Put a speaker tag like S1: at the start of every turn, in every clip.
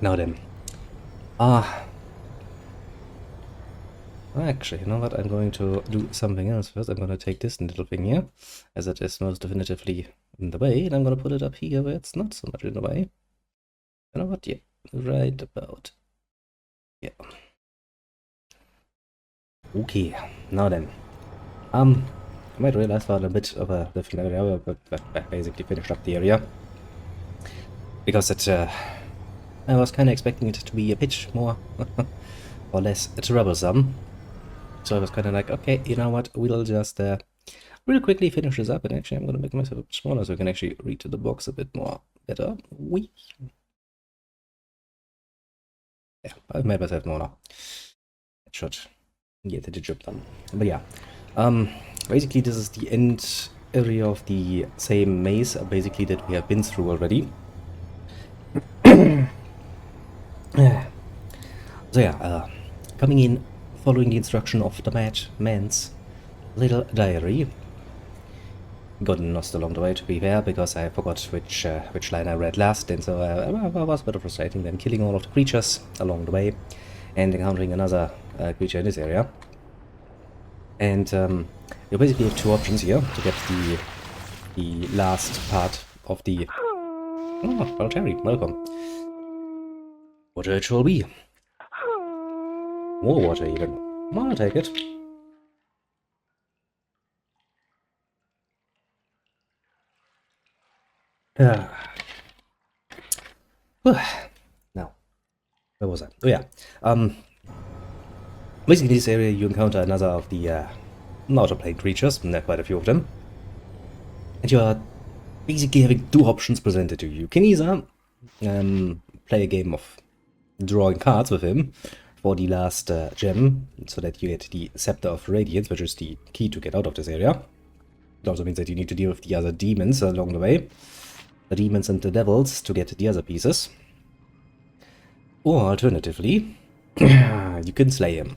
S1: Now then. Actually, you know what? I'm going to do something else first. I'm going to take this little thing here, as it is most definitively in the way, and I'm going to put it up here where it's not so much in the way. You know what? Yeah, right about. Yeah. Okay, now then. I might realize that a bit of a different area, but basically finished up the area. Because I was kind of expecting it to be a bit more or less troublesome. So I was kind of like, okay, you know what, we'll just real quickly finish this up, and actually I'm going to make myself a bit smaller so I can actually read to the box a bit more better. Yeah, I've made myself smaller. It should get the job done. But yeah, basically this is the end area of the same maze, basically, that we have been through already. So yeah, coming in, following the instruction of the man's little diary. Gotten lost along the way, to be fair, because I forgot which line I read last, and so it was a bit frustrating then killing all of the creatures along the way and encountering another creature in this area. And you basically have two options here to get the last part of the... Oh, well, Terry, welcome. Water it shall be. More water even. I'll take it. Now, where was I? Oh yeah. Basically in this area you encounter another of the outer plane creatures, and there are quite a few of them. And you are basically having two options presented to you. You can either play a game of drawing cards with him for the last gem, so that you get the Scepter of Radiance, which is the key to get out of this area. It also means that you need to deal with the other demons along the way. The demons and the devils to get the other pieces. Or alternatively, you can slay him.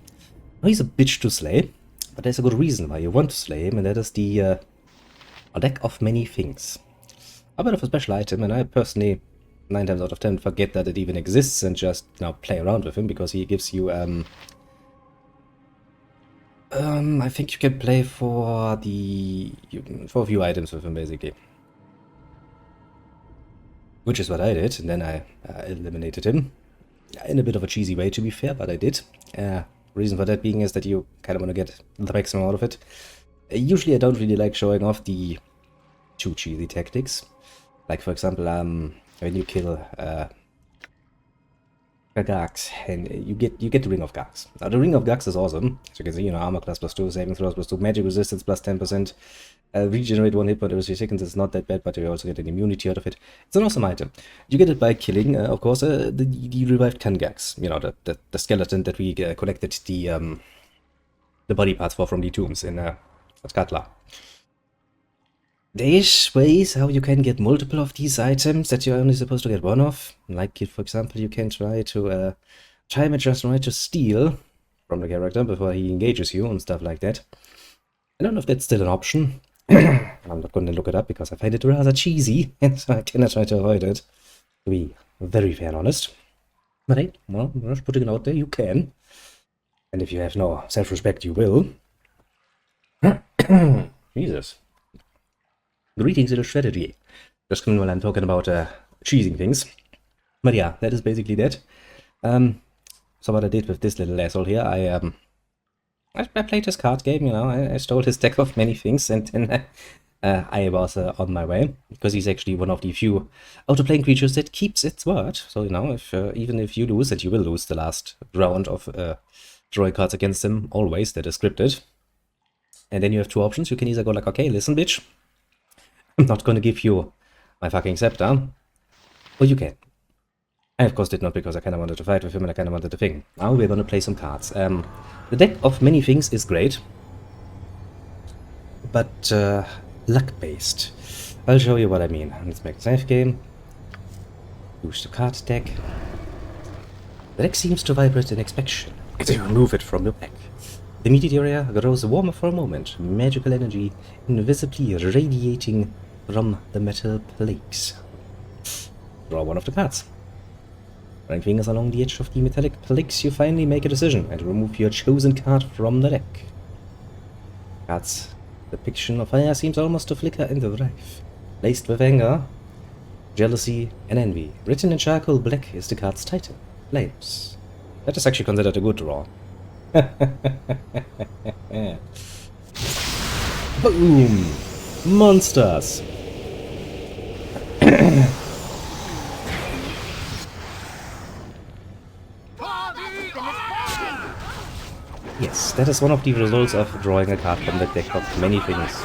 S1: Now, he's a bitch to slay, but there's a good reason why you want to slay him, and that is the a deck of many things. A bit of a special item, and I personally 9 times out of 10 forget that it even exists and just play around with him, because he gives you I think you can play for a few items with him, basically. Which is what I did, and then I eliminated him. In a bit of a cheesy way, to be fair, but I did. Reason for that being is that you kind of want to get the maximum out of it. Usually I don't really like showing off the too cheesy tactics. Like, for example, when you kill Gargs, and you get the Ring of Gargs. Now, the Ring of Gargs is awesome. As you can see, armor class +2, saving throws +2, magic resistance +10%, regenerate 1 hit point every 3 seconds. It's not that bad, but you also get an immunity out of it. It's an awesome item. You get it by killing, of course, the revived Kangax. The skeleton that we collected the body parts from the tombs in Skatla. There's ways how you can get multiple of these items that you're only supposed to get one of. Like, for example, you can try to time it just right to steal from the character before he engages you and stuff like that. I don't know if that's still an option. I'm not going to look it up because I find it rather cheesy, and so I cannot try to avoid it, to be very fair and honest. But hey, well, just putting it out there, you can. And if you have no self-respect, you will. Jesus. Greetings to the strategy. Just while I'm talking about cheesing things. But yeah, that is basically that. So what I did with this little asshole here, I played his card game, I stole his deck of many things, and then I was on my way, because he's actually one of the few outer-plane creatures that keeps its word. So, if even if you lose, and you will lose the last round of drawing cards against him, always, that is scripted. And then you have two options. You can either go like, okay, listen, bitch, I'm not going to give you my fucking scepter, or you can. I of course did not, because I kind of wanted to fight with him and I kind of wanted to thing. Now we're going to play some cards. The deck of many things is great, but luck-based. I'll show you what I mean. Let's make a save game. Use the card deck. The deck seems to vibrate in expectation as you remove it from your pack. The immediate area grows warmer for a moment, magical energy invisibly radiating from the metal plates. Draw one of the cards. Running fingers along the edge of the metallic plaques, you finally make a decision and remove your chosen card from the deck. Card's depiction of fire seems almost to flicker into life. Laced with anger, jealousy, and envy. Written in charcoal black is the card's title, Flames. That is actually considered a good draw. Boom! Monsters! Yes, that is one of the results of drawing a card from the deck of many things.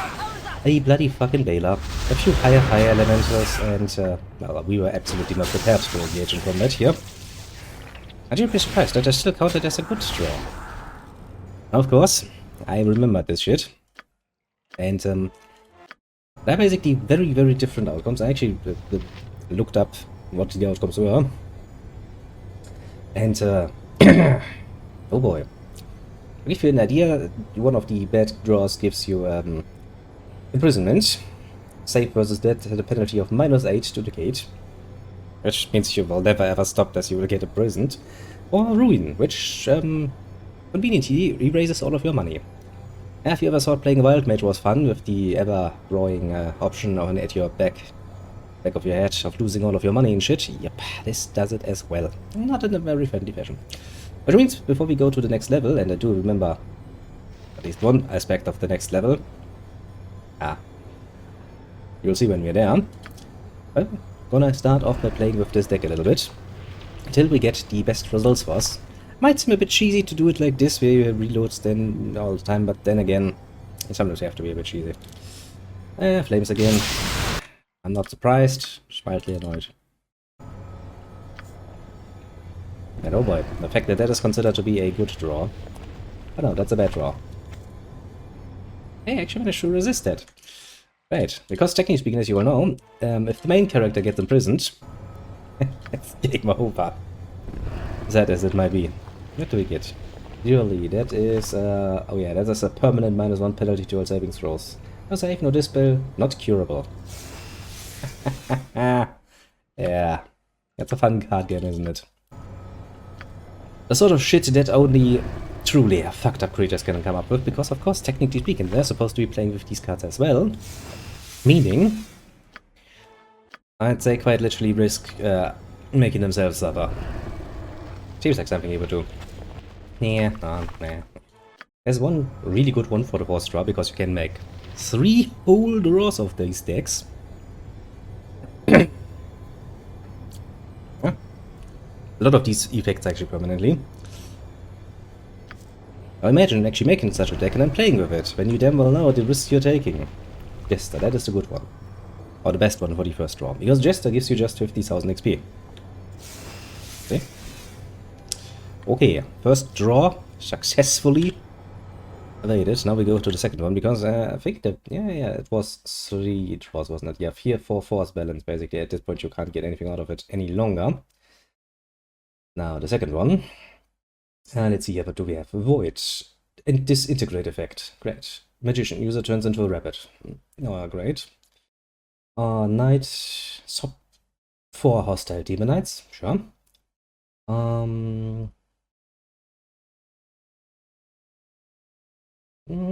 S1: A bloody fucking Baldur, a few higher elementals, and, well, we were absolutely not prepared to engage in combat here. And you'd be surprised that I still counted as a good draw. Of course, I remembered this shit. And, there are basically very different outcomes. I actually looked up what the outcomes were. And, oh boy. To give you an idea, one of the bad draws gives you imprisonment. Save versus death at a penalty of -8 to decade. Which means you will never ever stop as you will get imprisoned. Or ruin, which conveniently erases all of your money. Have you ever thought playing a wild mage was fun with the ever-growing option on at your back of your head of losing all of your money and shit? Yep, this does it as well. Not in a very friendly fashion. Which means, before we go to the next level, and I do remember at least one aspect of the next level, you'll see when we're there, well, gonna start off by playing with this deck a little bit, until we get the best results for us. Might seem a bit cheesy to do it like this, where you reload then all the time, but then again, sometimes you have to be a bit cheesy. Flames again. I'm not surprised, just mildly annoyed. And oh boy, the fact that that is considered to be a good draw. Oh no, that's a bad draw. Hey, I actually managed to resist that. Right, because technically speaking, as you all know, if the main character gets imprisoned, it's game over. Sad as it might be. What do we get? Surely, that is, oh yeah, that is a permanent -1 penalty to all saving throws. No save, no dispel, not curable. Yeah, that's a fun card game, isn't it? The sort of shit that only truly fucked up creatures can come up with, because of course, technically speaking, they're supposed to be playing with these cards as well. Meaning, I'd say quite literally risk making themselves suffer. Seems like something he would do. Nah, nah. There's one really good one for the horse draw, because you can make 3 whole draws of these decks. A lot of these effects actually permanently. Now imagine actually making such a deck and then playing with it, when you damn well know the risks you're taking. Jester, that is the good one. Or the best one for the first draw, because Jester gives you just 50,000 XP. See? Okay, first draw successfully evaded. Now we go to the second one, because I think that, yeah, it was 3 draws, wasn't it? Yeah, 4 force balance, basically. At this point you can't get anything out of it any longer. Now the second one. Let's see here, what do we have? Void. And disintegrate effect. Great. Magician. User turns into a rabbit. Oh, great. Knight. Sub 4 hostile demon knights. Sure.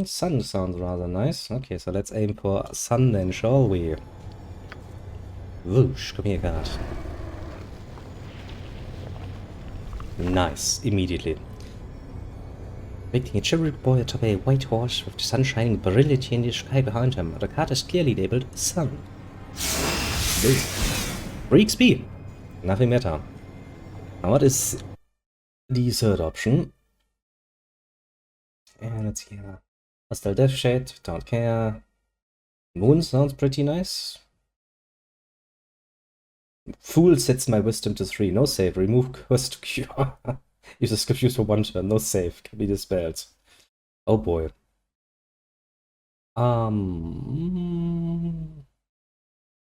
S1: Sun sounds rather nice. Okay, so let's aim for sun then, shall we? Whoosh, come here, card. Nice, immediately. Making a chariot boy atop a white horse with the sun shining brilliantly in the sky behind him. The card is clearly labeled Sun. 3 XP. Nothing better. Now what is the third option? And let's see here. Hostile Death Shade, don't care. Moon sounds pretty nice. Fool sets my wisdom to 3. No save. Remove curse to cure. Use this confused for 1 turn. No save. Can be dispelled. Oh boy.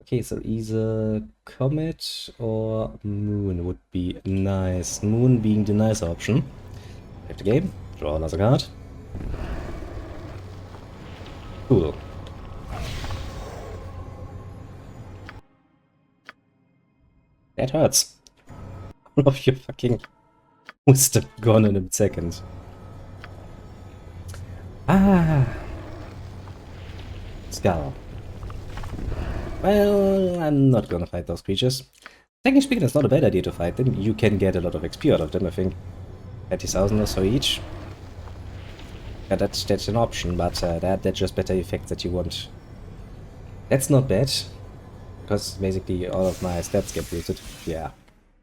S1: Okay, so either Comet or Moon would be nice. Moon being the nice option. Save the game. Draw another card. Cool. That hurts. of your fucking wisdom gone in a second. Ah. Skull. Well, I'm not gonna fight those creatures. Technically speaking, it's not a bad idea to fight them. You can get a lot of XP out of them, I think. 30,000 or so each. Yeah, that's an option, but that's just better effects that you want. That's not bad, because basically all of my stats get boosted. Yeah,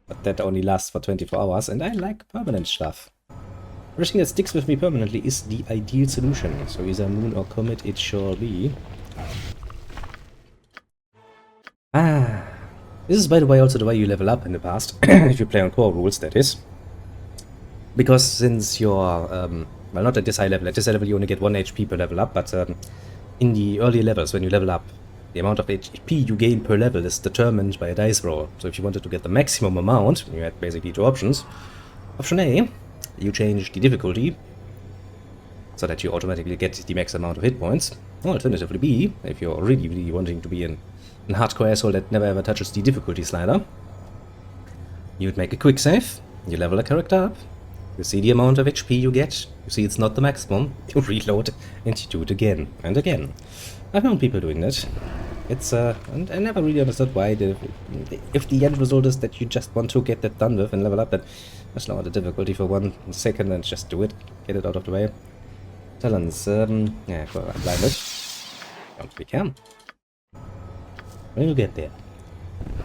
S1: but that only lasts for 24 hours, and I like permanent stuff. Everything that sticks with me permanently is the ideal solution, so either moon or comet it shall be. Ah, this is by the way also the way you level up in the past, if you play on core rules, that is. Because since you're, well, not at this high level. At this high level you only get 1 HP per level up, but in the earlier levels, when you level up, the amount of HP you gain per level is determined by a dice roll. So if you wanted to get the maximum amount, you had basically two options. Option A, you change the difficulty, so that you automatically get the max amount of hit points. Or alternatively B, if you're really wanting to be an hardcore asshole that never ever touches the difficulty slider, you'd make a quick save, you level a character up, you see the amount of HP you get, you see it's not the maximum, you reload, and you do it again and again. I've known people doing that. It's, and I never really understood why, if the end result is that you just want to get that done with and level up, then just lower the difficulty for 1 second and just do it, get it out of the way. Talents, yeah, well, I'm blinded. Don't we can. We'll get there.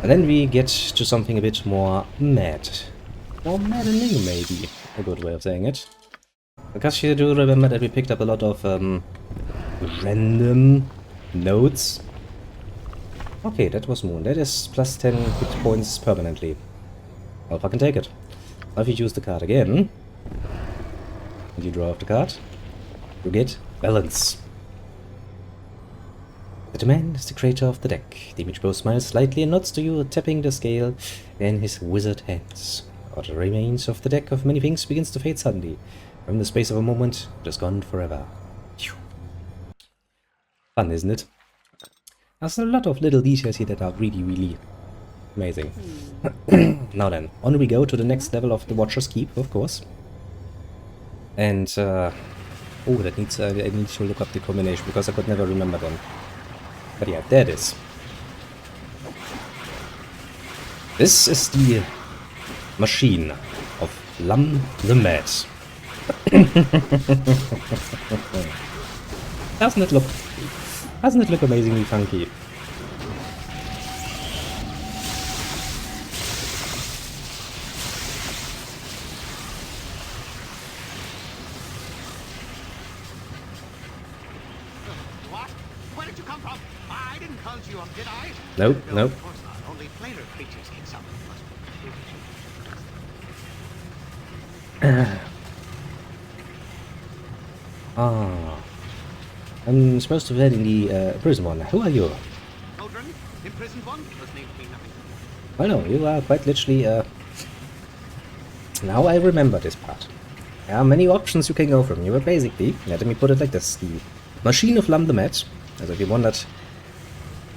S1: And then we get to something a bit more mad. More maddening, maybe, a good way of saying it. Because you do remember that we picked up a lot of random nodes. Okay, that was Moon. That is plus 10 hit points permanently. I'll fucking take it. Now if you choose the card again, and you draw off the card, you get Balance. The man is the creator of the deck. The image bow smiles slightly and nods to you, tapping the scale in his wizard hands. What remains of the deck of many things begins to fade suddenly. From the space of a moment, it is gone forever. Phew. Fun, isn't it? There's a lot of little details here that are really amazing. Now then, on we go to the next level of the Watcher's Keep, of course. And, oh, that needs, I need to look up the combination, because I could never remember them. But yeah, there it is. This is the machine of Lum the Mad. Doesn't it look amazingly funky?
S2: What? Where did you come from? I didn't conjure you up, did I?
S1: Nope,
S2: No,
S1: nope.
S2: of course not. Only planar creatures can summon.
S1: I'm supposed to be in the prison one. Who are you?
S2: Children, imprisoned one, those names mean nothing.
S1: Well, no, you are quite literally, now I remember this part. There are many options you can go from. You were basically, let me put it like this, the machine of Lum the Mad. As if you wondered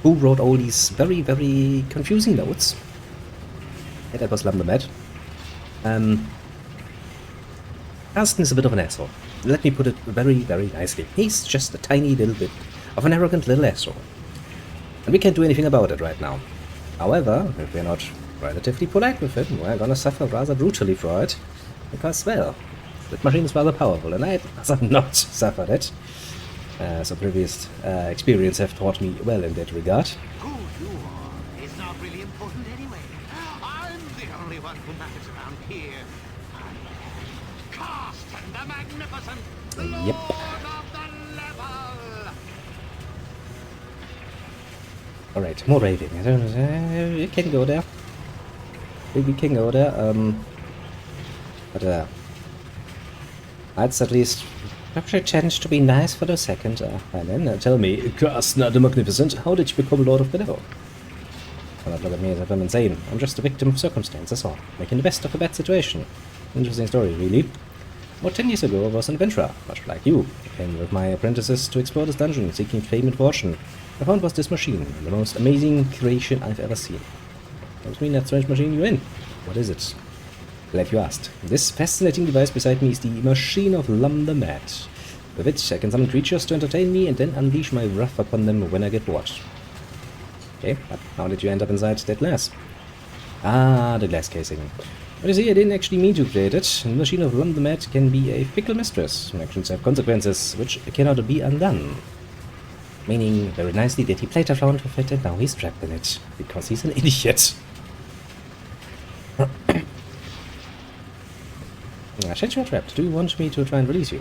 S1: who wrote all these very confusing notes. Yeah, that was Lum the Mad. Carsten is a bit of an asshole. Let me put it very nicely. He's just a tiny little bit of an arrogant little asshole. And we can't do anything about it right now. However, if we're not relatively polite with him, we're gonna suffer rather brutally for it. Because, well, that machine is rather powerful, and I'd rather not suffer that. So previous experience have taught me well in that regard.
S2: Who you are is not really important anyway. I'm the only one who matters around here. I'm Carsten the Magnificent, the
S1: Yep.
S2: Lord of the Level.
S1: Alright, more raving. I don't know. We can go there. We can go there. But I'd at least pretend to be nice for a second. And then tell me, Carsten the Magnificent, how did you become Lord of the Devil? Well, not look at me as if I'm insane. I'm just a victim of circumstance, that's all. Making the best of a bad situation. Interesting story, really. About 10 years ago, I was an adventurer, much like you. I came with my apprentices to explore this dungeon, seeking fame and fortune. I found was this machine, the most amazing creation I've ever seen. What does mean that strange machine you're in? What is it? Glad you asked. This fascinating device beside me is the Machine of Lumbermat. With it, I can summon creatures to entertain me and then unleash my wrath upon them when I get bored. Okay, but how did you end up inside that glass? Ah, the glass casing. But you see, I didn't actually mean to create it. The Machine of Lumbermat can be a fickle mistress. Actions have consequences, which cannot be undone. Meaning, very nicely, that he played around with it and now he's trapped in it. Because he's an idiot. Shit, you're trapped. Do you want me to try and release you?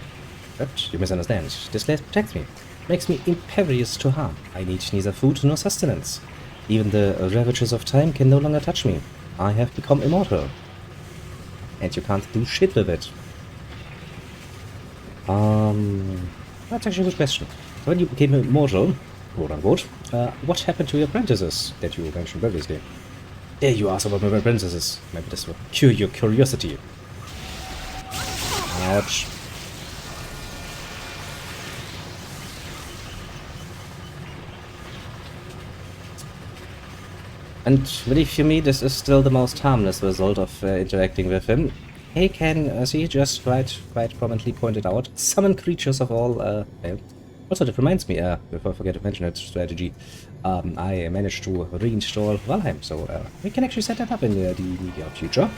S1: Trapped? You misunderstand. This glass protects me. Makes me impervious to harm. I need neither food nor sustenance. Even the ravages of time can no longer touch me. I have become immortal. And you can't do shit with it. That's actually a good question. When you became immortal, quote unquote, what happened to your apprentices that you mentioned previously? Dare you ask about my apprentices? Maybe this will cure your curiosity. Ouch. And believe you me, this is still the most harmless result of interacting with him. He can, as he just quite prominently pointed out, summon creatures of all, well. Also, that reminds me, before I forget to mention it, strategy, I managed to reinstall Valheim, so we can actually set that up in the near future.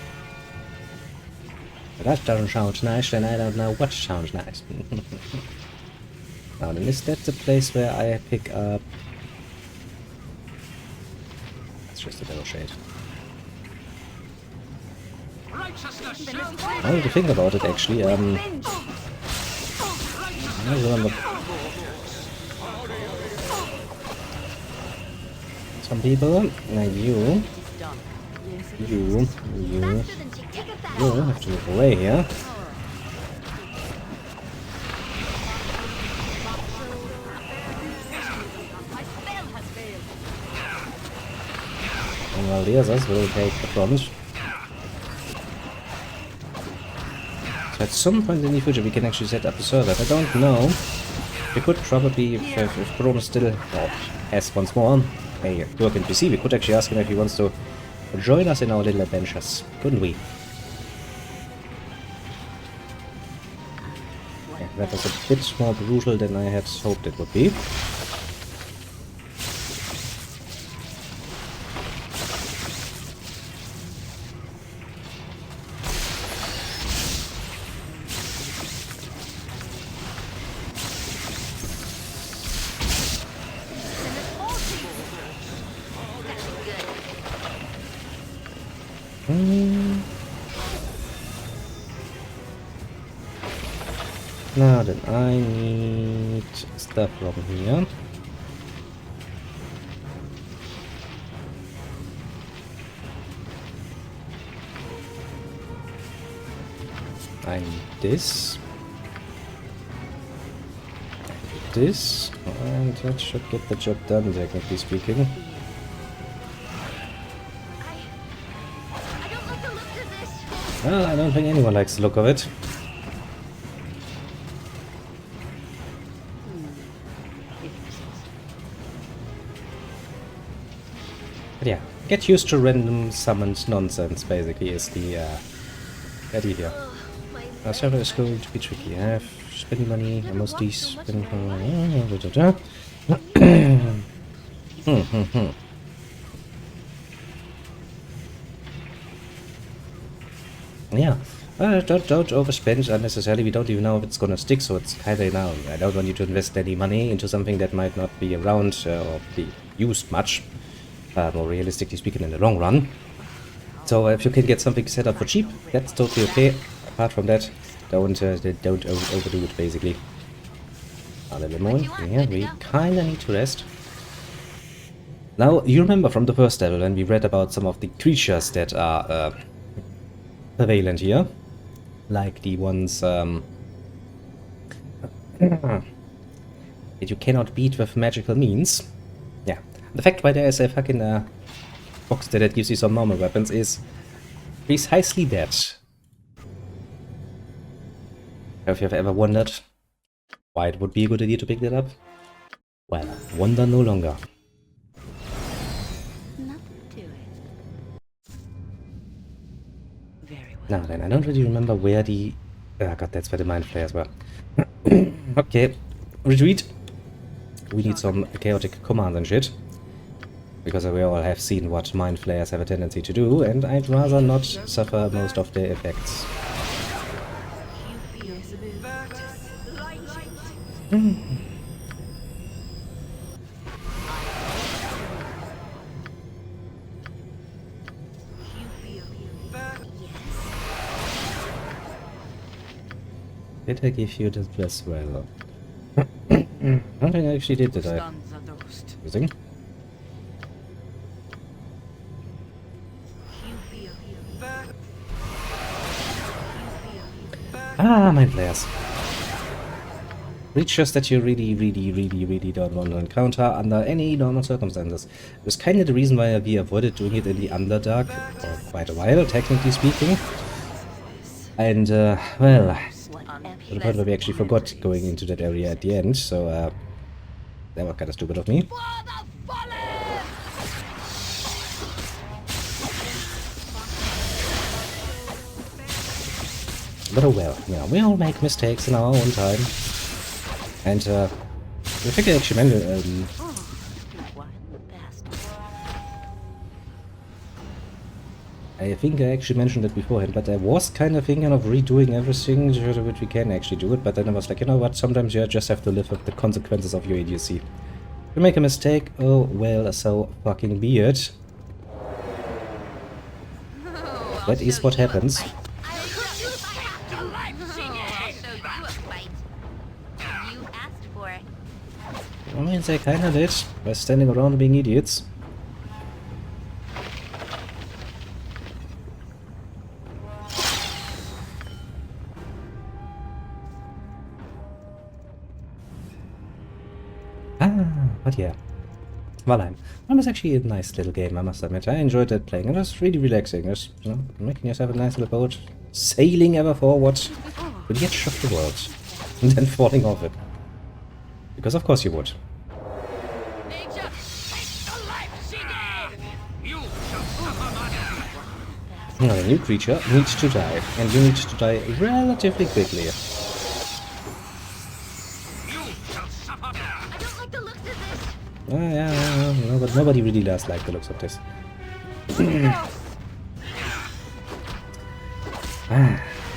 S1: If that doesn't sound nice, then I don't know what sounds nice. Now then, is that the place where I pick up... That's just a little shade. Now to think about it, actually, I remember... Some people, like you have to move away here. And while the others will take the front. So at some point in the future we can actually set up a server. I don't know. We could probably, if Chrome still has once more a working PC, we could actually ask him if he wants to join us in our little adventures, couldn't we? Yeah, that was a bit more brutal than I had hoped it would be. Now then, I need stuff from here. I need this. This, and that should get the job done, technically speaking. Well, I don't think anyone likes the look of it. But yeah, get used to random summoned nonsense, basically, is the idea. Our server is going to be tricky. I have spending money, I mostly spend... Yeah, don't overspend unnecessarily. We don't even know if it's gonna stick, so it's kinda now. I don't want you to invest any money into something that might not be around or be used much, more realistically speaking, in the long run. So if you can get something set up for cheap, that's totally okay. Apart from that, don't overdo it, basically. A little more. Yeah, we kinda need to rest. Now, you remember from the first level when we read about some of the creatures that are prevalent here, like the ones that you cannot beat with magical means. Yeah, the fact why there is a fucking box that gives you some normal weapons is precisely that. Have you ever wondered why it would be a good idea to pick that up? Well, wonder no longer.
S3: Nothing to it. Very well.
S1: Now then, I don't really remember where the... Oh god, that's where the mind flayers were. Okay, retreat. We need some chaotic command and shit. Because we all have seen what mind flayers have a tendency to do, and I'd rather not suffer most of their effects. Did I give you this as well? I don't think I actually did I? Using? Ah, mind flayers. Creatures that you really don't want to encounter under any normal circumstances. It was kind of the reason why we avoided doing it in the Underdark for quite a while, technically speaking. And, well, to the point where we actually forgot going into that area at the end, so, that was kind of stupid of me. But oh well, yeah, we all make mistakes in our own time. And, I think I actually mentioned, it beforehand, but I was kind of thinking of redoing everything so that we can actually do it, but then I was like, you know what, sometimes you just have to live with the consequences of your idiocy. If you make a mistake, oh well, so fucking be it. That is what happens. I mean, they kinda did, by standing around and being idiots. But yeah. Valheim. That was actually a nice little game, I must admit. I enjoyed that playing. It was really relaxing. Just, you know, making yourself a nice little boat, sailing ever forward to the edge of the world, and then falling off it. Because of course you would. Now, a new creature needs to die, and you need to die relatively quickly. Yeah, no, but nobody really does like the looks of this.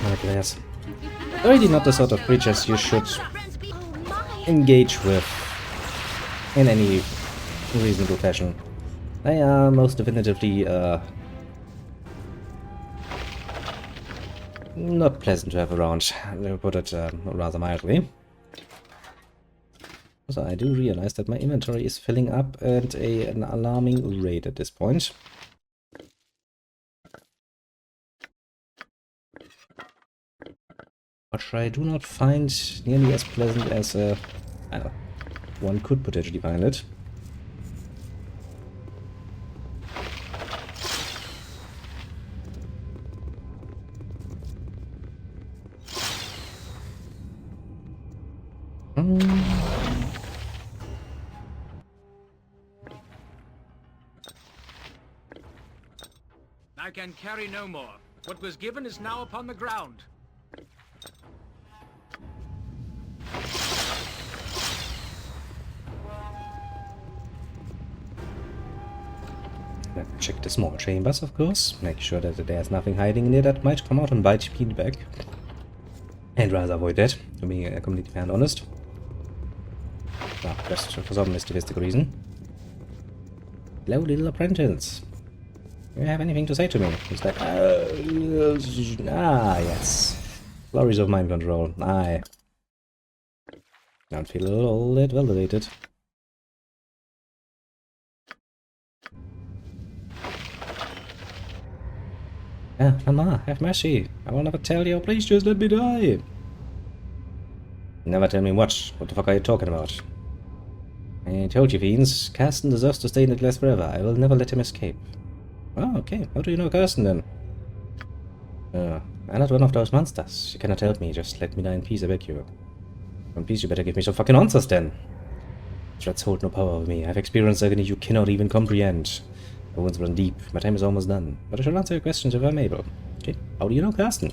S1: Nonetheless, already not the sort of creatures you should engage with in any reasonable fashion. They are most definitively not pleasant to have around, to put it rather mildly. So I do realize that my inventory is filling up at an alarming rate at this point. Which I do not find nearly as pleasant as I don't know, one could potentially find it.
S3: I can carry no more. What was given is now upon the ground.
S1: Check the small chambers, of course. Make sure that there's nothing hiding in there that might come out and bite me back. And rather avoid that, to be completely fair and honest. Well, just for some mysticistic reason. Hello, little apprentice. Do you have anything to say to me? He's like, yes. Glories of mind control. I don't feel all that validated. Ah, Mama, have mercy. I will never tell you. Please just let me die. Never tell me what. What the fuck are you talking about? I told you, fiends. Carsten deserves to stay in the glass forever. I will never let him escape. Oh, okay. How do you know Carsten, then? I'm not one of those monsters. You cannot help me. Just let me die in peace, I beg you. In peace, you better give me some fucking answers, then. Threats hold no power over me. I've experienced agony you cannot even comprehend. The wounds run deep. My time is almost done. But I shall answer your questions if I'm able. Okay, how do you know Carsten?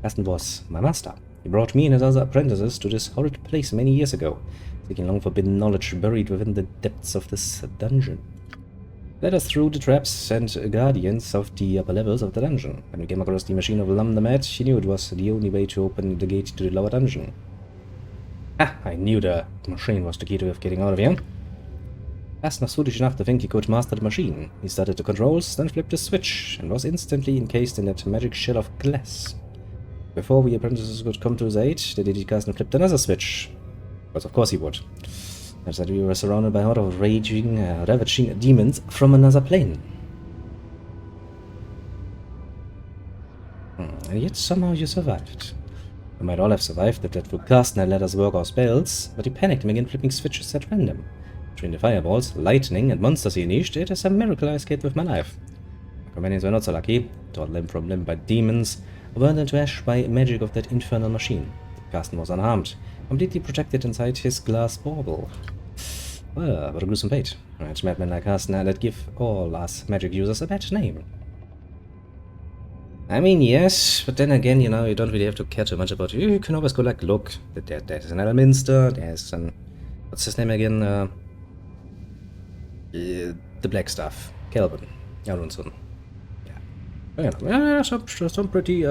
S1: Carsten was my master. He brought me and his other apprentices to this horrid place many years ago, seeking long forbidden knowledge buried within the depths of this dungeon. Led us through the traps and guardians of the upper levels of the dungeon. When we came across the machine of Lam the Mad, he knew it was the only way to open the gate to the lower dungeon. Ah, I knew the machine was the key to getting out of here. Carsten was foolish enough to think he could master the machine. He started the controls, then flipped the switch, and was instantly encased in that magic shell of glass. Before we apprentices could come to his aid, the idiot Carsten flipped another switch. Because of course he would. As that we were surrounded by a horde of ravaging demons from another plane. And yet somehow you survived. We might all have survived if that fool Carsten had let us work our spells, but he panicked and began flipping switches at random. Between the fireballs, lightning, and monsters he unleashed, it is a miracle I escaped with my life. My companions were not so lucky, torn limb from limb by demons, or burned into ash by magic of that infernal machine. Carsten was unharmed, completely protected inside his glass bauble. Well, what a gruesome fate. Rich madmen like Carsten that give all us magic users a bad name. I mean, yes, but then again, you know, you don't really have to care too much about it. You can always go like, look, there's an Elminster, there's an... What's his name again? The black stuff. Kelvin. Jaronsson. Yeah. Yeah, some pretty,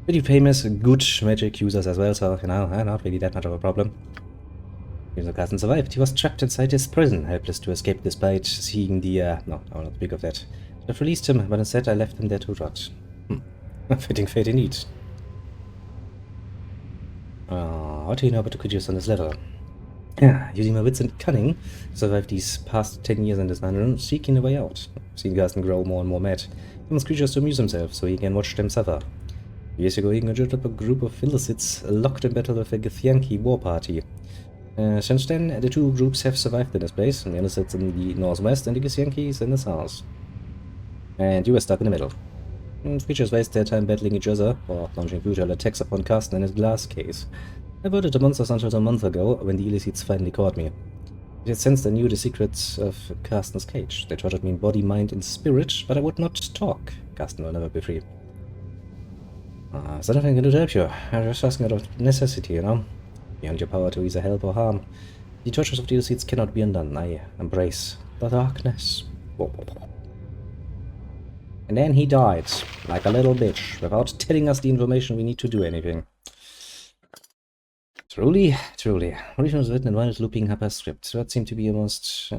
S1: pretty famous, good magic users as well, so, you know, not really that much of a problem. Even though Carsten survived, he was trapped inside his prison, helpless to escape despite seeing the, no, I will not speak of that. I've released him, but instead I left him there to rot. A fitting fate indeed. What do you know about the creatures on this level? Yeah, using my wits and cunning, I survived these past 10 years in this dungeon, seeking a way out. I've seen Carsten grow more and more mad. He wants creatures to amuse himself, so he can watch them suffer. Years ago, he conjured up a group of illicits locked in battle with a Githyanki war party. Since then, the two groups have survived in this place, the illicits in the northwest and the Githyankis in the south. And you were stuck in the middle. Creatures waste their time battling each other, or launching brutal attacks upon Carsten in his glass case. I avoided the monsters until a month ago, when the illicits finally caught me. Yet since they knew the secrets of Carsten's cage, they tortured me in body, mind, and spirit, but I would not talk. Carsten will never be free. Is there nothing I can do to help you? I'm just asking out of necessity, you know? Beyond your power to either help or harm. The tortures of the illicits cannot be undone. I embrace the darkness. And then he died, like a little bitch, without telling us the information we need to do anything. Truly, truly. Original was written in one looping Happer script. That seemed to be a most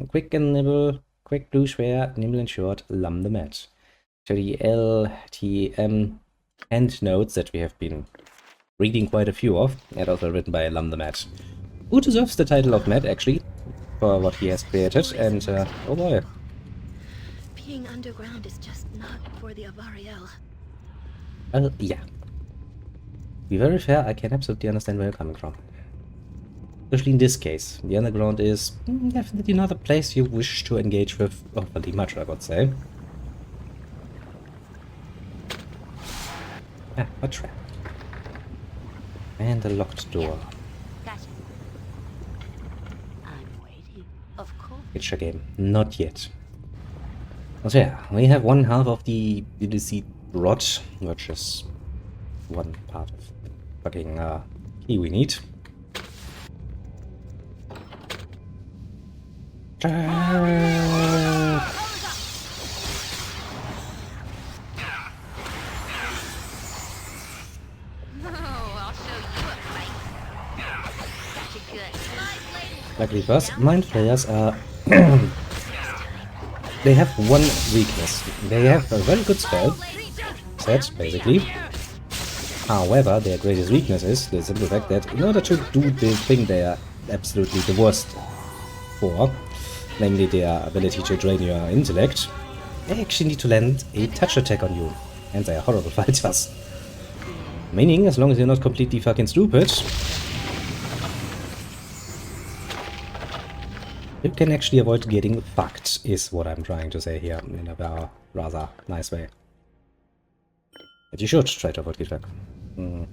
S1: quick and nibble, quick blue schwer, nimble and short, Lam the Mad. To the LTM endnotes that we have been reading quite a few of, and also written by Lam the Mad. Who deserves the title of Mad, actually, for what he has created, and oh boy.
S4: Being underground is just not for the Avariel.
S1: Well, yeah. To be very fair, I can absolutely understand where you're coming from. Especially in this case, the underground is definitely not a place you wish to engage with overly much, I would say. Ah, a trap. And a locked door.
S4: Gotcha. I'm waiting. Of course.
S1: Picture game. Not yet. So yeah, we have one half of the deceit rod, which is one part of the fucking key we need. Luckily for us, mind flayers are they have one weakness. They have a very good spell set, basically. However, their greatest weakness is the simple fact that in order to do the thing they are absolutely the worst for, namely their ability to drain your intellect, they actually need to land a touch attack on you. And they are horrible fighters. Meaning, as long as you're not completely fucking stupid, you can actually avoid getting fucked, is what I'm trying to say here, in a rather nice way. But you should try to avoid get fucked.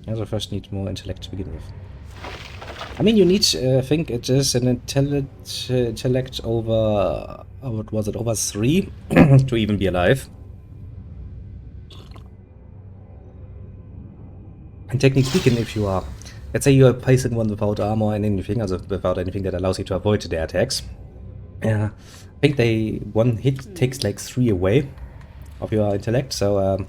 S1: Also first need more intellect to begin with. I mean, you need, I think it is an intellect over, what was it, over 3 to even be alive. And technically speaking, if you are, let's say you are facing one without armor and anything, also without anything that allows you to avoid their attacks, I think one hit takes like 3 away of your intellect, so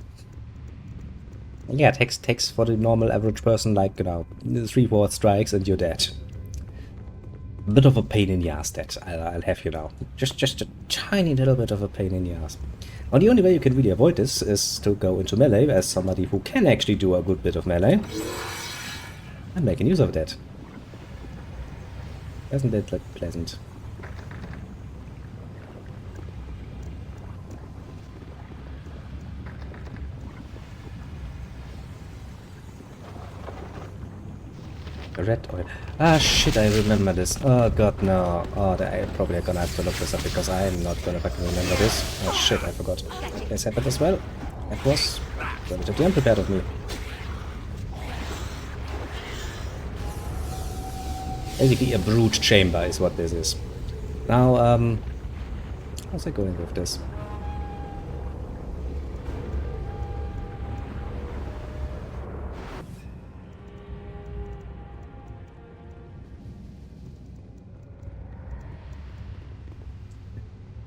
S1: yeah, takes for the normal average person like, 3-4 strikes and you're dead. A bit of a pain in the ass, that I'll have you know. Just a tiny little bit of a pain in the ass. Now the only way you can really avoid this is to go into melee as somebody who can actually do a good bit of melee. I'm making use of that. Isn't that like pleasant? Red oil. Ah, shit, I remember this. Oh god, no. Oh, I probably gonna have to look this up because I'm not gonna fucking remember this. Oh shit, I forgot. This happened as well. That was relatively unprepared of me. Basically a brood chamber is what this is. Now, how's it going with this?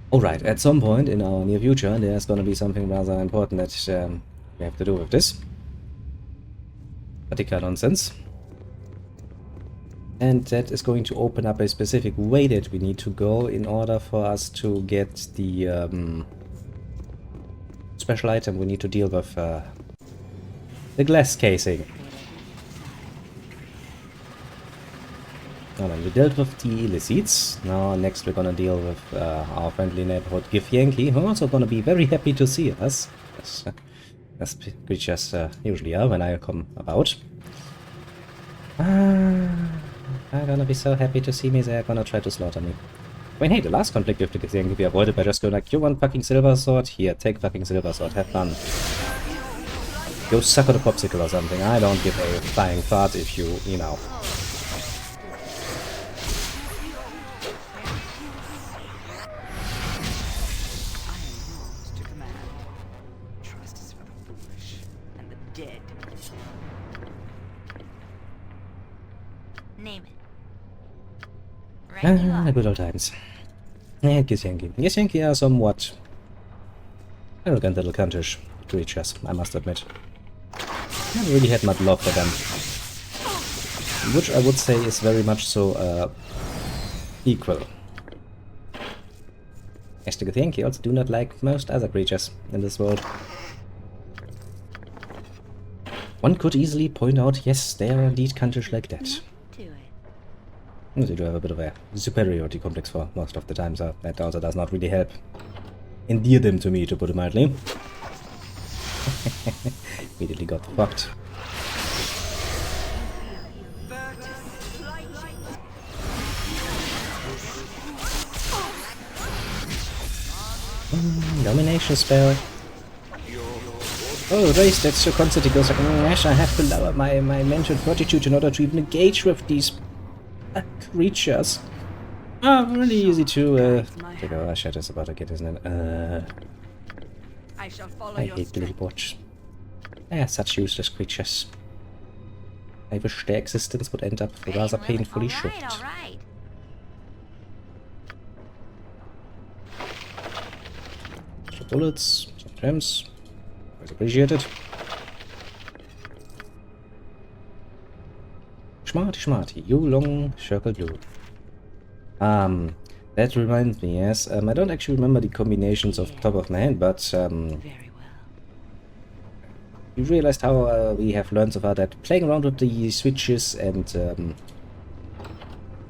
S1: Alright, at some point in our near future there's gonna be something rather important that we have to do with this particular nonsense. And that is going to open up a specific way that we need to go in order for us to get the special item we need to deal with the glass casing. Alright, we dealt with the Illicites. Now next we're gonna deal with our friendly neighborhood Githyanki, who are also gonna be very happy to see us, as creatures usually are when I come about. They're gonna be so happy to see me, they're gonna try to slaughter me. I mean, hey, the last conflict with the Githyanki we avoided by just going like, you want fucking silver sword? Here, take fucking silver sword, have fun. Go suck on a popsicle or something, I don't give a flying fart if you know.
S4: Name it. Right you are.
S1: Good old times. Yeah, Githyanki. Githyanki are somewhat arrogant little cuntish creatures, I must admit. I never really had much love for them. Which I would say is very much so equal. As the Githyanki also do not like most other creatures in this world. One could easily point out, yes, they are indeed cuntish like that. They do have a bit of a superiority complex for most of the time, so that also does not really help endear them to me, to put it mildly. Immediately got fucked. Domination spell. Oh, raise that so constantly goes like, Ash, I have to lower my mental fortitude in order to even engage with these creatures. Really easy to take a shit is about to get, isn't it? I hate little bots. They are such useless creatures. I wish their existence would end up rather painfully short. Some bullets, some gems. Always appreciated. Smarty smarty, you long circle blue. That reminds me, yes, I don't actually remember the combinations off the top of my head, but you realized how we have learned so far that playing around with the switches and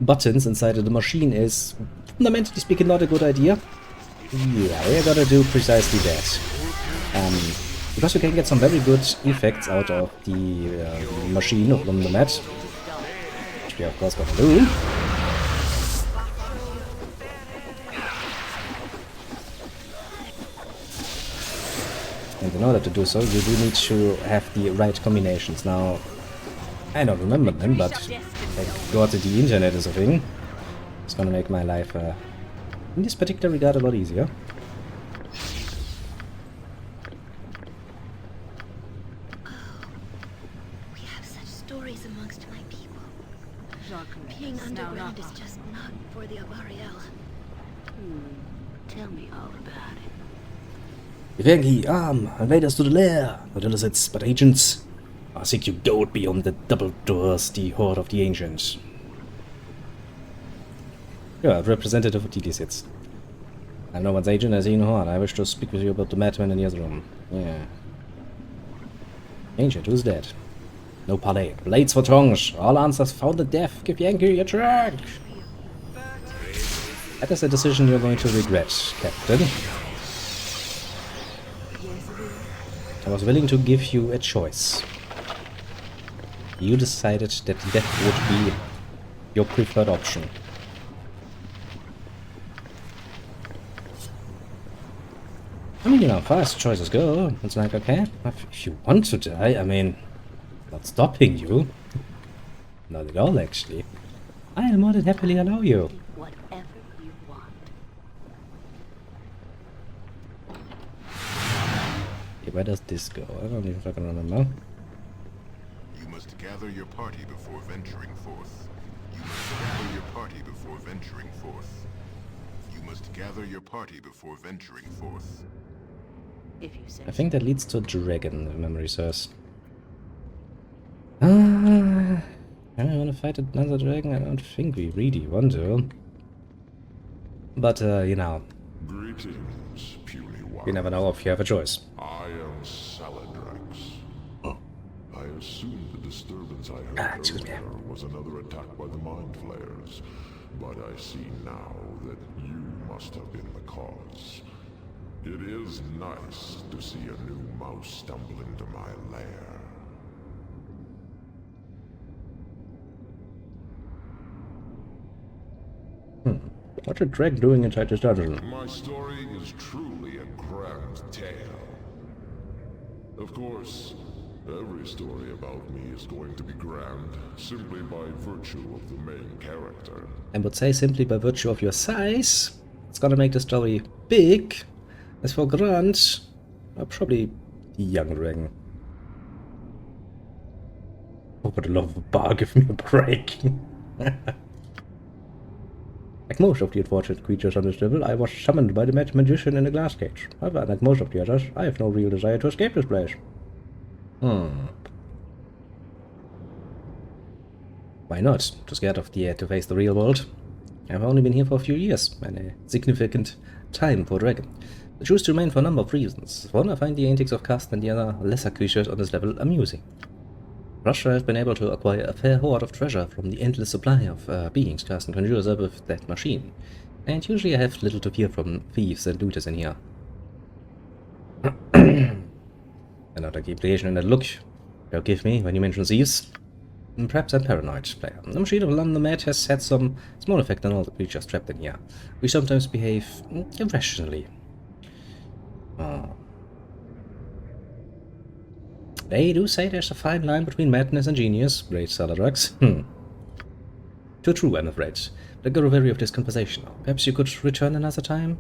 S1: buttons inside of the machine is, fundamentally speaking, not a good idea. Yeah, we're gonna do precisely that. Because you can get some very good effects out of the machine on the mat. Which we of course gonna do. And in order to do so, you do need to have the right combinations. Now, I don't remember them, but thank God that the internet is a thing. It's gonna make my life, in this particular regard, a lot easier.
S4: We have such stories amongst my people. Being underground is just not for the Avariel.
S5: Tell me all about it.
S1: Ivangi, invaders to the lair, not illicits, but agents. I seek you gold beyond the double doors, the horde of the ancients. Yeah, representative of the illicits. I'm no one's agent, I see no horde. I wish to speak with you about the madman in the other room. Yeah. Ancient, who's dead? No parley. Blades for tongues. All answers found in death. Give Yankee a track. That is a decision you're going to regret, Captain. I was willing to give you a choice. You decided that death would be your preferred option. I mean, you know, far as choices go, it's like, okay, if you want to die, I mean, not stopping you. Not at all, actually. I will more than happily allow you.
S5: Whatever you want.
S1: Okay, where does this go? I don't even fucking remember.
S6: You must gather your party before venturing forth. You must gather your party before venturing forth. You must gather your party before venturing forth.
S5: If you say
S1: I think that leads to a dragon, if memory serves. I want to fight another dragon? I don't think we really want to. But, you know,
S6: Greetings, puny one.
S1: you never know if you have a choice.
S6: I am Saladrax. I assumed the disturbance I heard
S1: excuse me.
S6: earlier was another attack by the Mind Flayers, but I see now that you must have been the cause. It is nice to see a new mouse stumble into my lair.
S1: What's a dragon doing inside this dungeon?
S6: My story is truly a grand tale. Of course, every story about me is going to be grand, simply by virtue of the main character.
S1: I would say simply by virtue of your size, it's gonna make the story big. As for grand, probably the young dragon. Oh, for the love of a bar, give me a break. Like most of the unfortunate creatures on this level, I was summoned by the mad magician in a glass cage. However, like most of the others, I have no real desire to escape this place. Why not? Too scared of to face the real world. I've only been here for a few years, and a significant time for a dragon. I choose to remain for a number of reasons. One, I find the antics of Cast and the other lesser creatures on this level amusing. Russia has been able to acquire a fair hoard of treasure from the endless supply of beings Cast and conjures up with that machine. And usually I have little to fear from thieves and looters in here. Another key implication in that look. Forgive me when you mention thieves. Perhaps I'm paranoid, player. The machine of London Met has had some small effect on all the creatures trapped in here. We sometimes behave irrationally. They do say there's a fine line between madness and genius, great Saladrax. Too true, I'm afraid. But I grow weary of this conversation now. Perhaps you could return another time?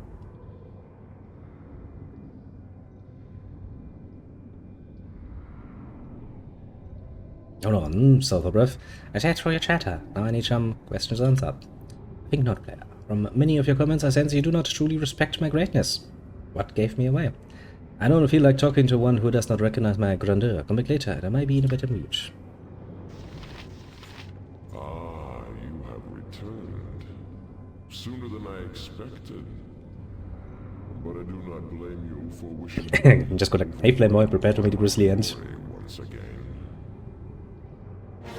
S1: Hold on, self a breath. I sat for your chatter. Now I need some questions answered. I think not, player. From many of your comments I sense you do not truly respect my greatness. What gave me away? I don't feel like talking to one who does not recognize my grandeur. Come back later, and I might be in a better mood.
S6: Ah, you have returned. Sooner than I expected. But I do not blame you for wishing
S1: I'm just gonna flame boy, prepare to meet the grisly end.
S6: once again.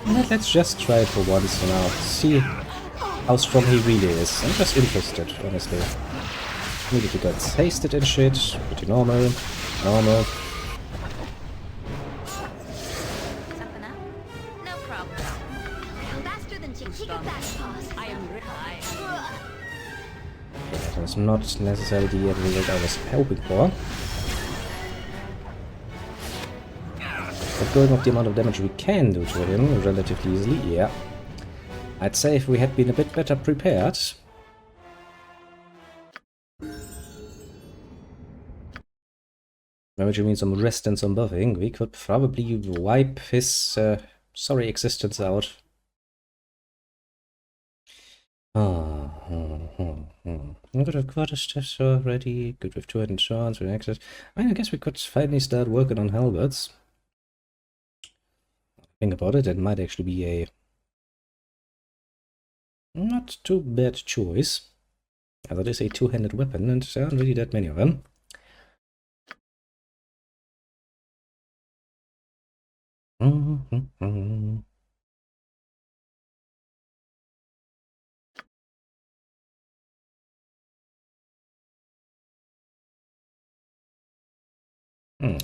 S1: Let's just try it for once, you know, see how strong he really is. I'm just interested, honestly. Immediately got tasted and shit, pretty normal.
S4: Something up? No problem. I'm faster than Chick. Take a back pause.
S5: I am
S1: That was not necessarily the end result I was hoping for. But going up the amount of damage we can do to him relatively easily, yeah. I'd say if we had been a bit better prepared. By which you mean some rest and some buffing, we could probably wipe his sorry existence out. Good with quarter steps already, good with 2 insurance, with access. I guess we could finally start working on halberds. Think about it, it might actually be a not too bad choice. As it is a two-handed weapon, and there aren't really that many of them.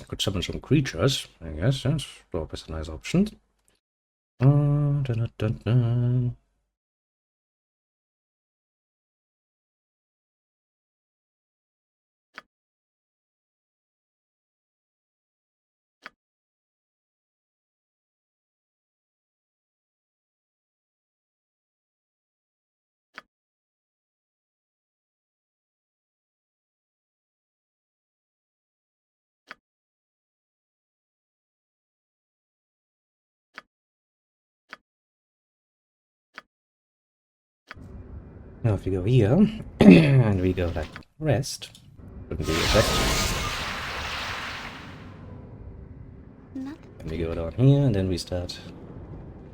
S1: Could summon some creatures, I guess. That's always a nice option. Dun, dun, dun, dun. Now if we go here, and we go like rest, wouldn't be the effect. And we go down here, and then we start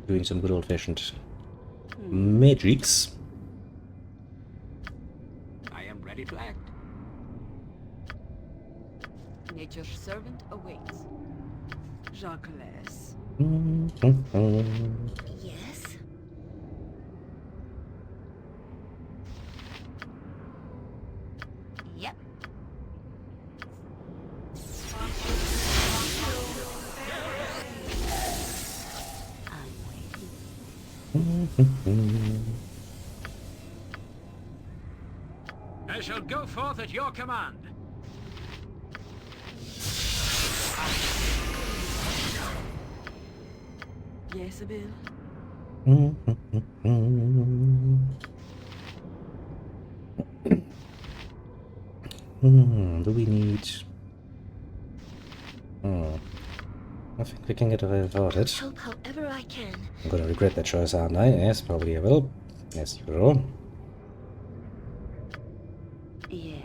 S1: doing some good old-fashioned magics.
S3: I am ready to act.
S5: Nature's servant awaits. Jacques.
S4: Yes?
S5: Yep. I'm waiting.
S3: I shall go forth at your command.
S5: Yes, Bill.
S1: Do we need... I think we can get away without it.
S4: Help however I can.
S1: I'm gonna regret that choice, aren't I? Yes, probably I will. Yes, you will.
S5: Yes.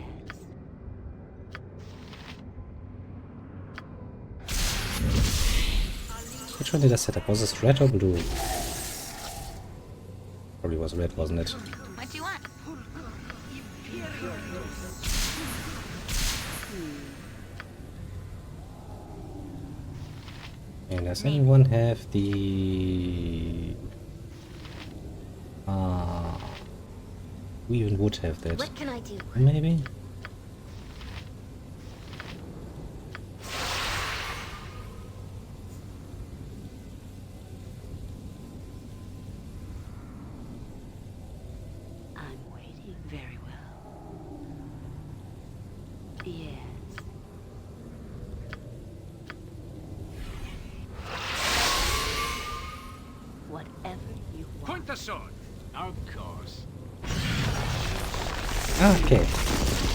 S1: Which one did I set up? Was this red or blue? Probably was red, wasn't it?
S4: What do you want?
S1: And does anyone have the... we even would have that.
S4: What can I do?
S1: Maybe?
S5: I'm waiting very well. Yes. Whatever you want.
S3: Point the sword. Of course.
S1: Okay.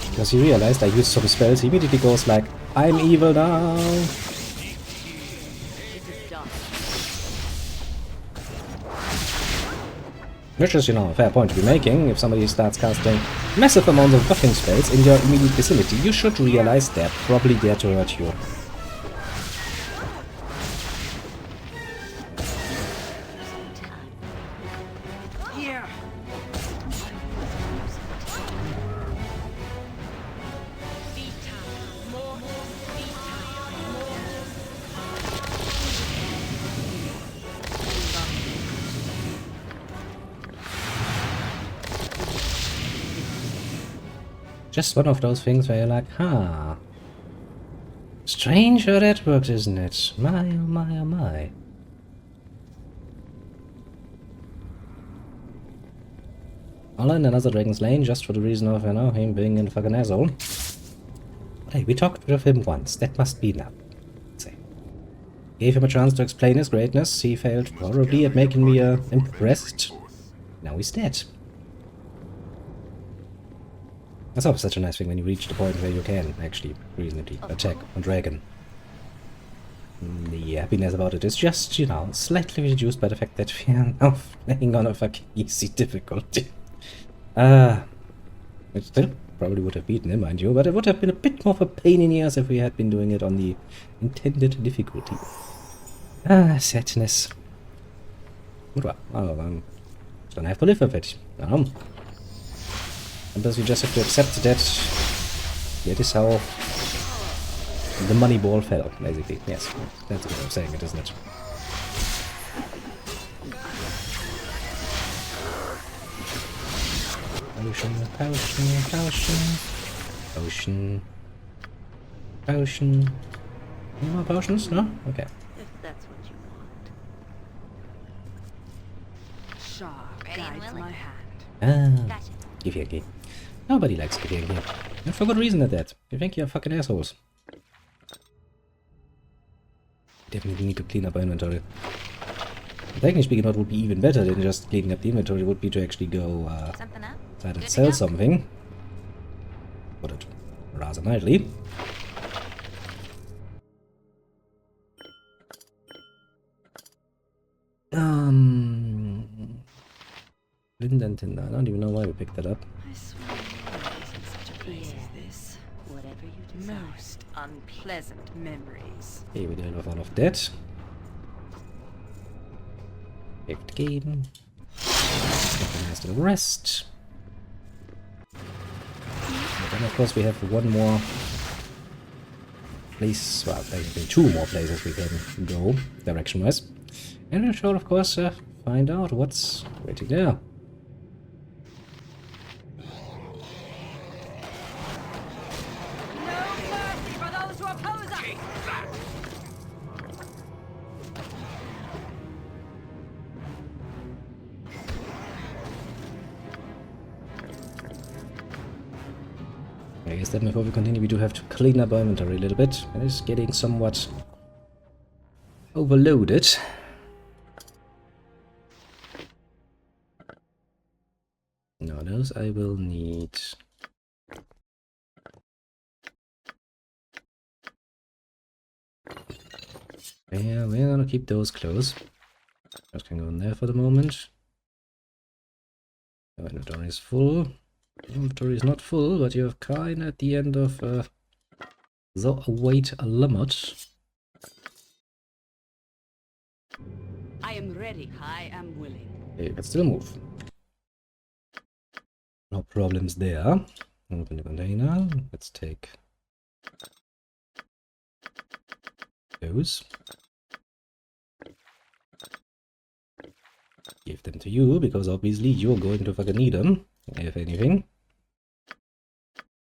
S1: Because he realized I used some spells, he immediately goes like, I'm evil now!
S5: This is done.
S1: Which is, you know, a fair point to be making. If somebody starts casting massive amounts of buffing spells in your immediate vicinity, you should realize they're probably there to hurt you.
S3: Here.
S1: Just one of those things where you're like, huh. Strange how that works, isn't it? My, oh my, oh my. I'll land another Dragon's Lane just for the reason of, you know, him being a fucking asshole. But hey, we talked with him once. That must be enough. Let's say. Gave him a chance to explain his greatness. He failed horribly at making me impressed. Now he's dead. That's always such a nice thing when you reach the point where you can actually reasonably attack a dragon. The happiness about it is just, you know, slightly reduced by the fact that we are now playing on a fucking easy difficulty. It still probably would have beaten him, mind you, but it would have been a bit more of a pain in the ass if we had been doing it on the intended difficulty. Sadness. But well, I'm gonna have to live with it, you know? Sometimes we just have to accept that that is how the money ball fell, basically. Yes, that's a good way of saying it, isn't it? Potion, potion, potion, potion, potion. Any more potions? No? Okay.
S5: If that's what you want.
S7: Sharp guides my hand.
S1: Ah, Githyanki. Nobody likes Githyanki. And for good reason at that. Githyanki are fucking assholes. Definitely need to clean up our inventory. Technically speaking, what would be even better than just cleaning up the inventory would be to actually go outside and sell something. Put it rather mildly. Flint and Tinder. I don't even know why we picked that up.
S7: I swear there isn't such a place as this.
S5: Whatever you desire.
S7: Most unpleasant memories.
S1: Okay, we dealt with all of that. Picked game. Take a nice little rest. And then of course we have one more place, well technically two more places we can go, direction-wise. And we shall of course find out what's waiting there. I guess that before we continue we do have to clean up our inventory a little bit. It is getting somewhat overloaded. No, those I will need. Yeah, we're gonna keep those close. Just can go in there for the moment. Our inventory is full. Inventory is not full, but you're kind of at the end of the weight limit.
S7: I am ready. I am willing.
S1: Okay, you can still move. No problems there. Open the container. Let's take those. Give them to you, because obviously you're going to fucking need them. If anything.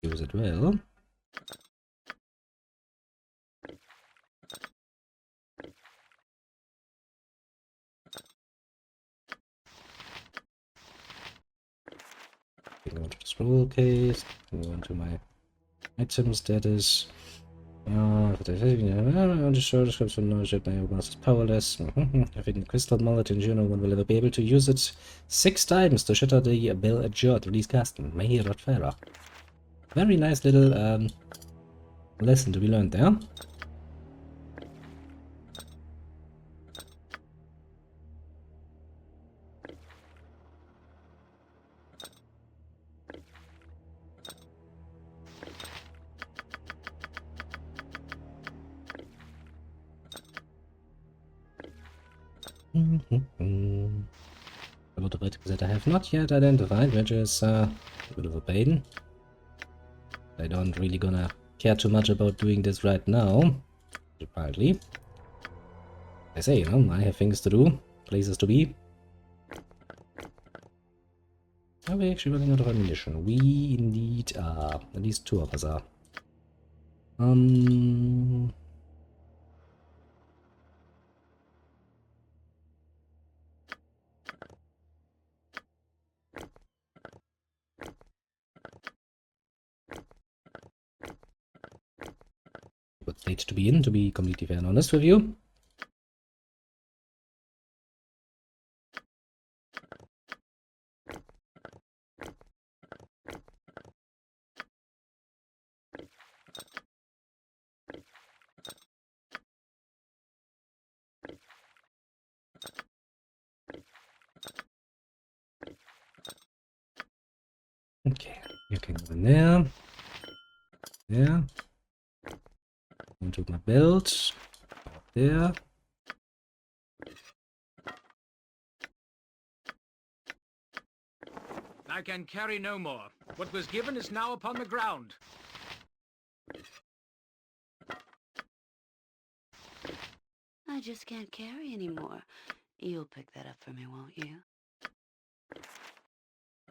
S1: Use it well. Go to the scroll case, go into my item status. I'm just sure description knowledge that my master is powerless. Having crystal mullet in general, one will ever be able to use it 6 times to shatter the bell adjured release casting. May he rot fairer. Very nice little lesson to be learned there. A lot of items that I have not yet identified, which is a bit of a pain. I don't really gonna care too much about doing this right now. Apparently. I say, you know, I have things to do, places to be. Are we actually running out of ammunition? We indeed are. At least 2 of us are. Good state to be in, to be completely fair and honest with you. You can go in there. There. Into my belt. There.
S3: I can carry no more. What was given is now upon the ground.
S7: I just can't carry anymore. You'll pick that up for me, won't you?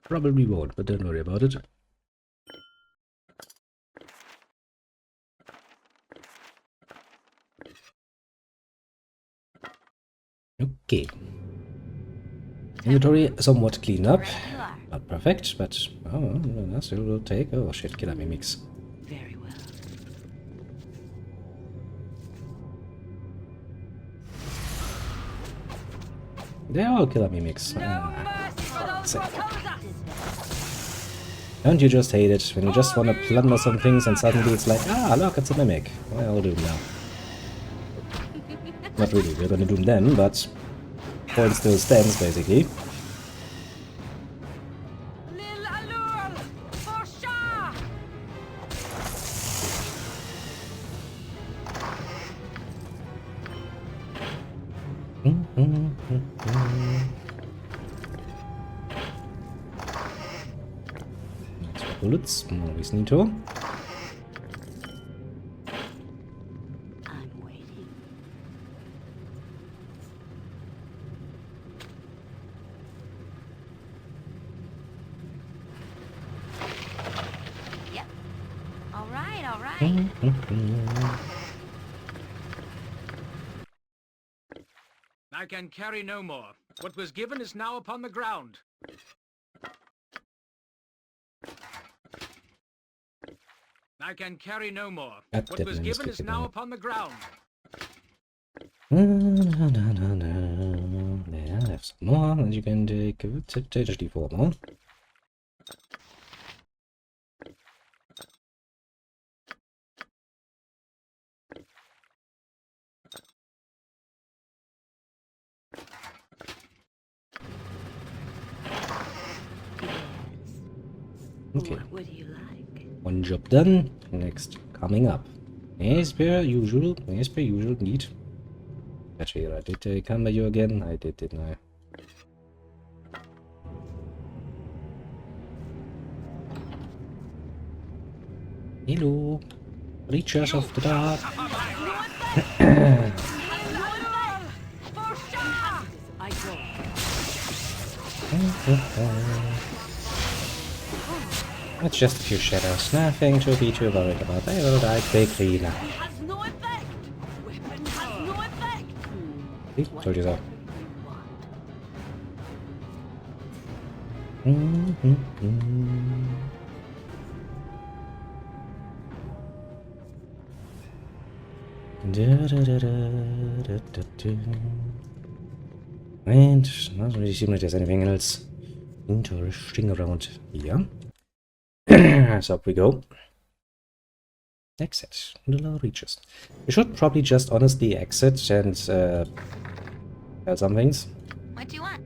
S1: Probably won't, but don't worry about it. Okay. Inventory somewhat cleaned up. Not perfect, but oh, that still will take. Oh shit, killer mimics.
S7: Very well.
S1: They're all killer mimics. Sick. Don't you just hate it when you just want to plunder some things and suddenly it's like, ah, look, it's a mimic. Well, doom now. Not really, we're gonna doom them, but point still stands basically. Bullets, always need to.
S7: I'm waiting.
S4: Yep. All right.
S3: I can carry no more. What was given is now upon the ground. I can carry no more. What was given is now upon the ground.
S1: Yeah, I have some more, and you can take potentially 4 more. Okay.
S7: What do you like?
S1: One job done. Next coming up. As per usual. As per usual, indeed. Actually, I did come by you again. I did, didn't I? Hello. Creatures of the dark.
S7: I go.
S1: It's just a few shadows. Nothing to be too worried about. They will die quickly now.
S7: Has no effect. Weapon has no effect.
S1: See? Told you so. And not really seem like there's anything else interesting around here. So up we go. Exit. The lower reaches. We should probably just honestly exit and tell some things.
S4: What do you want?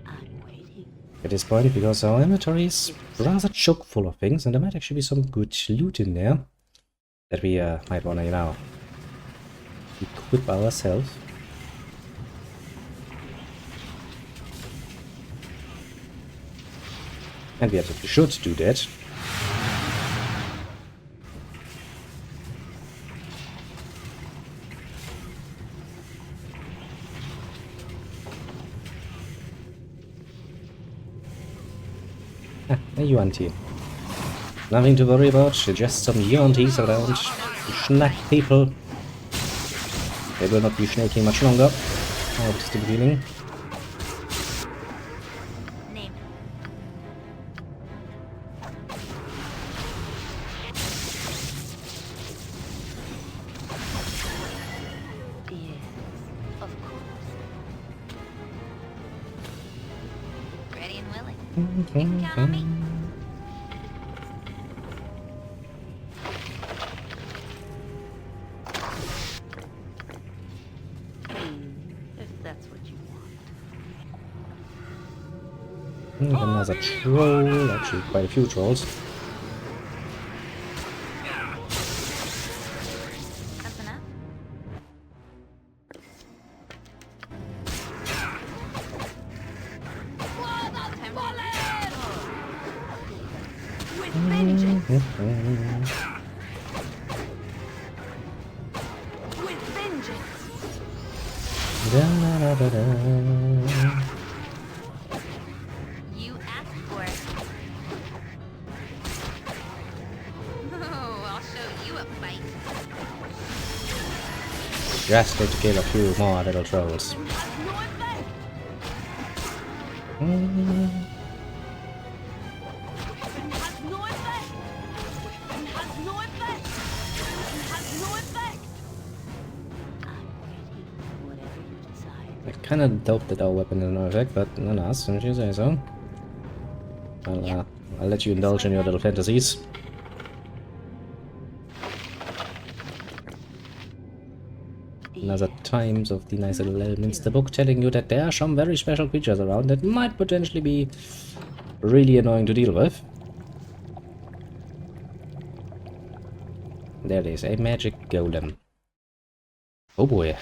S7: I'm waiting.
S1: At this point, because our inventory is rather chock full of things, and there might actually be some good loot in there that we might want to, you know, equip ourselves. And we absolutely should do that. Ah, a UNT. Nothing to worry about, just some UNTs around to snack people. They will not be snaking much longer. Oh, just the beginning.
S4: Name.
S7: Yes, of course.
S4: Ready and willing. You can count on me.
S7: If that's what you want.
S1: Another troll, actually quite a few trolls.
S4: That's enough. With vengeance! With vengeance! You asked for it. Oh, I'll show you a fight.
S1: Just need to kill a few more little trolls. I kinda doubt that our weapon is no effect, but no, no, as soon as you say so. I'll let you indulge in your little fantasies. Another times of the nice little elements. The book telling you that there are some very special creatures around that might potentially be really annoying to deal with. There it is, a magic golem. Oh boy.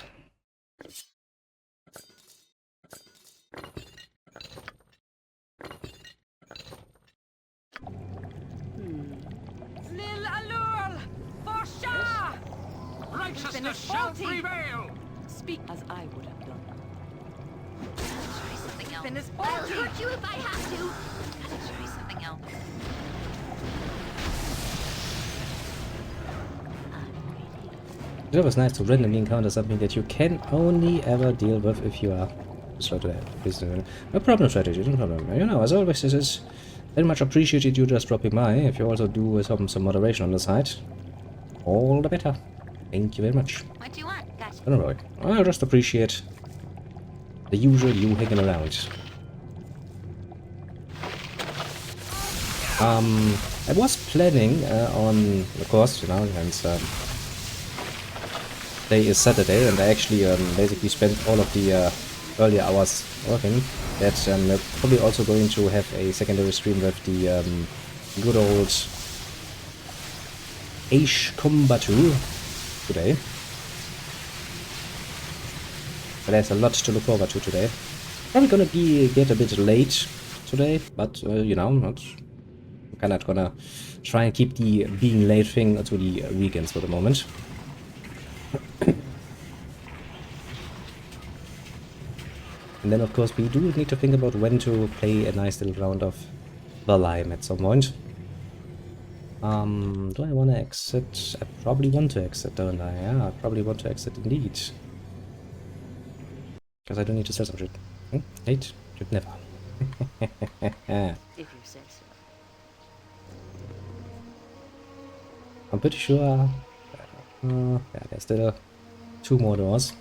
S3: Lil Alul! For Shah! Righteousness shall prevail!
S5: Speak as I would have done.
S4: Try something else.
S5: Finish
S4: I'll
S5: faulty.
S4: hurt you if I have to. Gotta try something else.
S1: It was nice to randomly encounter something that you can only ever deal with if you are no problem strategy, no problem. You know, as always, this is very much appreciated you just dropping by. If you also do some moderation on the side, all the better. Thank you very much.
S4: What do you want? Gotcha.
S1: Don't worry. I just appreciate the usual you hanging around. I was planning on, of course, you know, and today is Saturday, and I actually basically spent all of the earlier hours working. That we're probably also going to have a secondary stream with the good old Aish Kombatu today. But there's a lot to look forward to today. Probably gonna get a bit late today, but you know, I'm kinda gonna try and keep the being late thing to the weekends for the moment. And then of course we do need to think about when to play a nice little round of Valheim at some point. Do I want to exit? I probably want to exit, don't I? Yeah, I probably want to exit indeed. Because I do need to sell some shit. Late? Should never.
S7: If you say so.
S1: I'm pretty sure... yeah, there's still 2 more doors.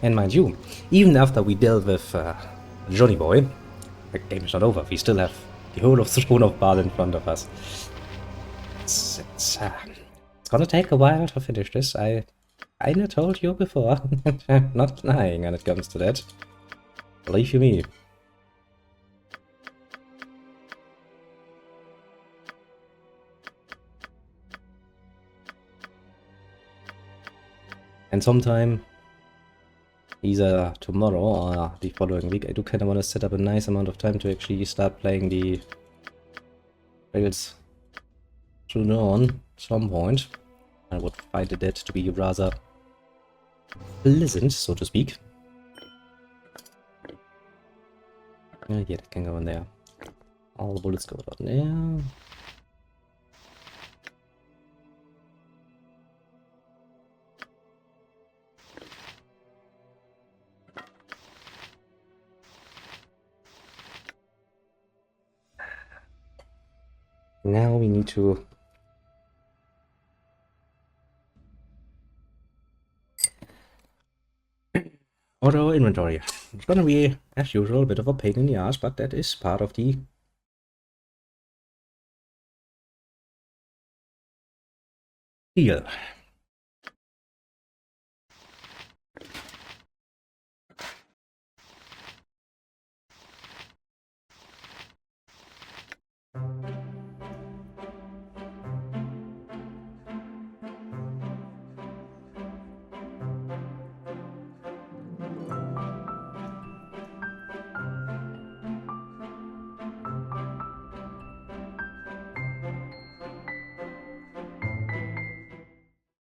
S1: And mind you, even after we dealt with Johnny Boy, the game is not over. We still have the whole of the Throne of Baal in front of us. It's gonna take a while to finish this. I kinda told you before. I'm not lying when it comes to that. Believe you me. And sometime, either tomorrow or the following week, I do kind of want to set up a nice amount of time to actually start playing the Trails to Dawn at some point. I would find that to be rather pleasant, so to speak. Yeah, that can go in there. All the bullets go down there. Now we need to order our inventory. It's gonna be, as usual, a bit of a pain in the ass, but that is part of the deal.